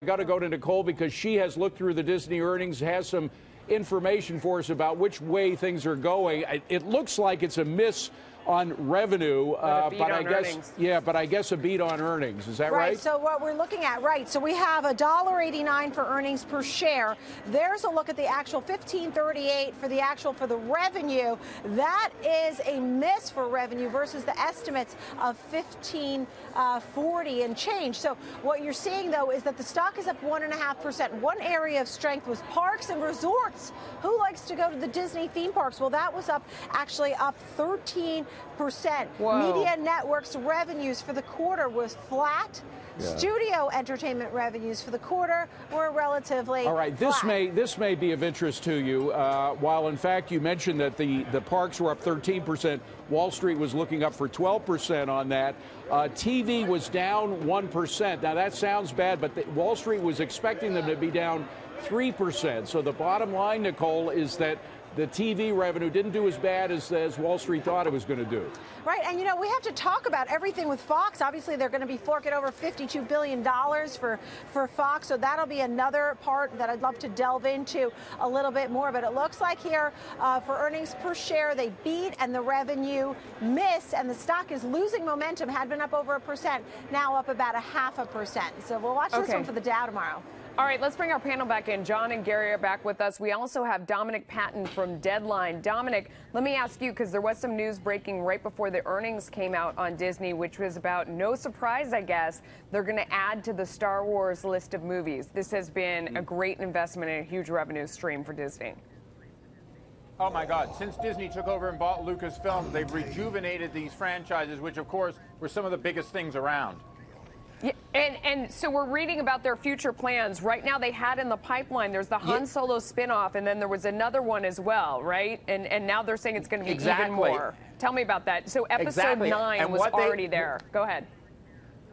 got to go to Nicole because she has looked through the Disney earnings, has some information for us about which way things are going. It looks like it's a miss on revenue, but I guess a beat on earnings. Is that right? So what we're looking at, so we have $1.89 for earnings per share. There's a look at the actual $15.38 for the revenue. That is a miss for revenue versus the estimates of $15.40 and change. So what you're seeing, though, is that the stock is up 1.5%. One area of strength was parks and resorts. Who likes to go to the Disney theme parks? Well, that was actually up 13%. Whoa. Media networks revenues for the quarter was flat. Yeah. Studio entertainment revenues for the quarter were relatively all right. flat. This may be of interest to you. While in fact you mentioned that the parks were up 13%, Wall Street was looking up for 12% on that. TV was down 1%. Now that sounds bad, but Wall Street was expecting them to be down 3%. So the bottom line, Nicole, is that the TV revenue didn't do as bad as Wall Street thought it was going to do. Right, and we have to talk about everything with Fox. Obviously, they're going to be forking over $52 billion for Fox, so that'll be another part that I'd love to delve into a little bit more. But it looks like here for earnings per share, they beat and the revenue miss, and the stock is losing momentum. Had been up over 1%, now up about 0.5%. So we'll watch this one for the Dow tomorrow. All right, let's bring our panel back in. John and Gary are back with us. We also have Dominic Patten from Deadline. Dominic, let me ask you, because there was some news breaking right before the earnings came out on Disney, which was about, no surprise, I guess, they're going to add to the Star Wars list of movies. This has been a great investment and a huge revenue stream for Disney. Oh, my God. Since Disney took over and bought Lucasfilm, they've rejuvenated these franchises, which, of course, were some of the biggest things around. Yeah, and so we're reading about their future plans. Right now they had in the pipeline, there's the Han Solo spinoff, and then there was another one as well, right? And now they're saying it's going to be even more. Tell me about that. So episode 9 was already there. Go ahead.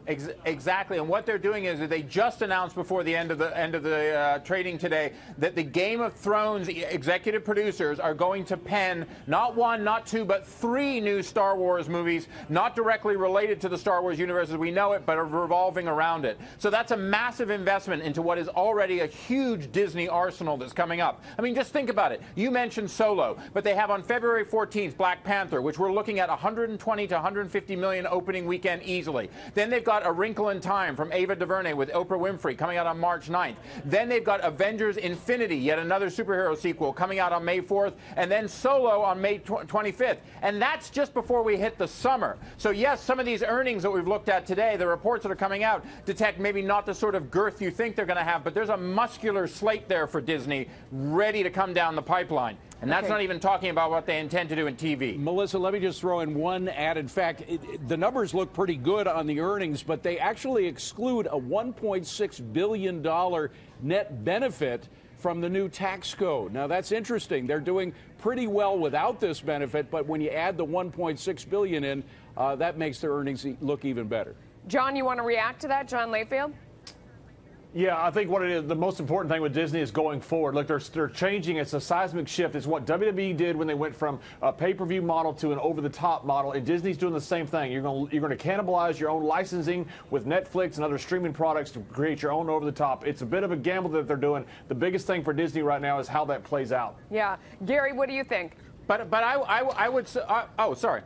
Exactly, and what they're doing is that they just announced before the end of the trading today that the Game of Thrones executive producers are going to pen not 1, not 2, but 3 new Star Wars movies, not directly related to the Star Wars universe as we know it, but are revolving around it. So that's a massive investment into what is already a huge Disney arsenal that's coming up. I mean, just think about it. You mentioned Solo, but they have on February 14th Black Panther, which we're looking at 120 to 150 million opening weekend easily. Then they've got A Wrinkle in Time from Ava DuVernay with Oprah Winfrey coming out on March 9th. Then they've got Avengers Infinity, yet another superhero sequel coming out on May 4th, and then Solo on May 25th. And that's just before we hit the summer. So yes, some of these earnings that we've looked at today, the reports that are coming out, detect maybe not the sort of girth you think they're going to have, but there's a muscular slate there for Disney ready to come down the pipeline. And that's not even talking about what they intend to do in TV. Melissa, let me just throw in one added fact. The numbers look pretty good on the earnings, but they actually exclude a $1.6 billion net benefit from the new tax code. Now, that's interesting. They're doing pretty well without this benefit, but when you add the $1.6 billion in, that makes their earnings look even better. John, you want to react to that? John Layfield? Yeah, I think what it is, the most important thing with Disney is going forward. Look, they're changing. It's a seismic shift. It's what WWE did when they went from a pay-per-view model to an over-the-top model, and Disney's doing the same thing. You're going to cannibalize your own licensing with Netflix and other streaming products to create your own over-the-top. It's a bit of a gamble that they're doing. The biggest thing for Disney right now is how that plays out. Yeah, Gary, what do you think? But I would say, oh, sorry.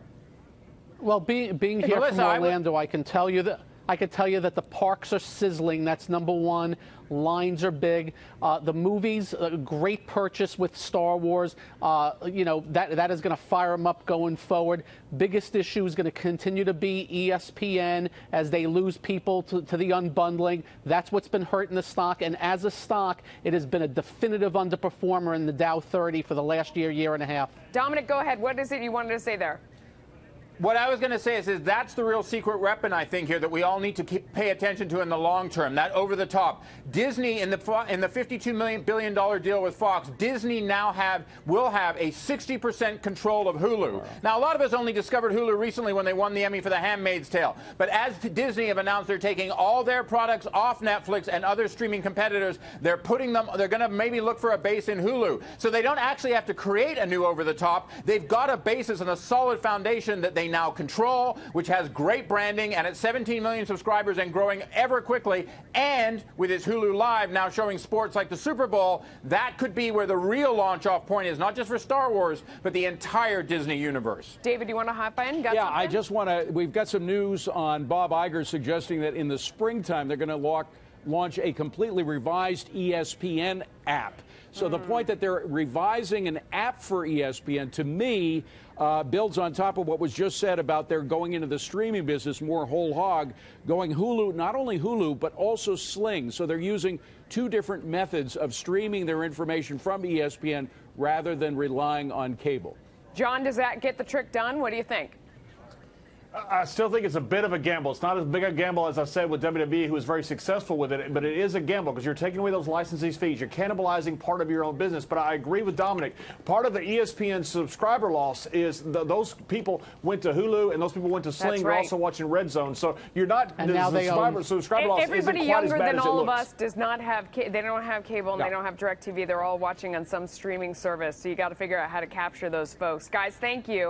Well, being here Melissa, from Orlando, I can tell you that the parks are sizzling. That's number one. Lines are big. The movies, a great purchase with Star Wars. That is going to fire them up going forward. Biggest issue is going to continue to be ESPN as they lose people to the unbundling. That's what's been hurting the stock. And as a stock, it has been a definitive underperformer in the Dow 30 for the last year and a half. Dominic, go ahead. What is it you wanted to say there? What I was going to say is that's the real secret weapon, I think, here that we all need to pay attention to in the long term, that over the top. Disney, in the $52 billion deal with Fox, Disney now will have a 60% control of Hulu. Wow. Now, a lot of us only discovered Hulu recently when they won the Emmy for The Handmaid's Tale. But as Disney have announced they're taking all their products off Netflix and other streaming competitors, they're going to maybe look for a base in Hulu. So they don't actually have to create a new over the top. They've got a basis and a solid foundation that they they now control, which has great branding, and at 17 million subscribers and growing ever quickly, and with its Hulu Live now showing sports like the Super Bowl, that could be where the real launch-off point is, not just for Star Wars, but the entire Disney universe. David, you want to hop in? Got yeah, something? I just want to, we've got some news on Bob Iger suggesting that in the springtime they're going to launch a completely revised ESPN app. So the point that they're revising an app for ESPN, to me, builds on top of what was just said about their going into the streaming business more whole hog, going Hulu, not only Hulu, but also Sling. So they're using two different methods of streaming their information from ESPN rather than relying on cable. John, does that get the trick done? What do you think? I still think it's a bit of a gamble. It's not as big a gamble as I said with WWE, who was very successful with it, but it is a gamble because you're taking away those licensing fees. You're cannibalizing part of your own business. But I agree with Dominic. Part of the ESPN subscriber loss is those people went to Hulu and those people went to Sling. That's They're right. also watching Red Zone. So you're not. And the now they subscriber loss Everybody isn't quite as younger bad than as it all of looks. us does not have. They don't have cable and No. they don't have DirecTV. They're all watching on some streaming service. So you got to figure out how to capture those folks. Guys, thank you.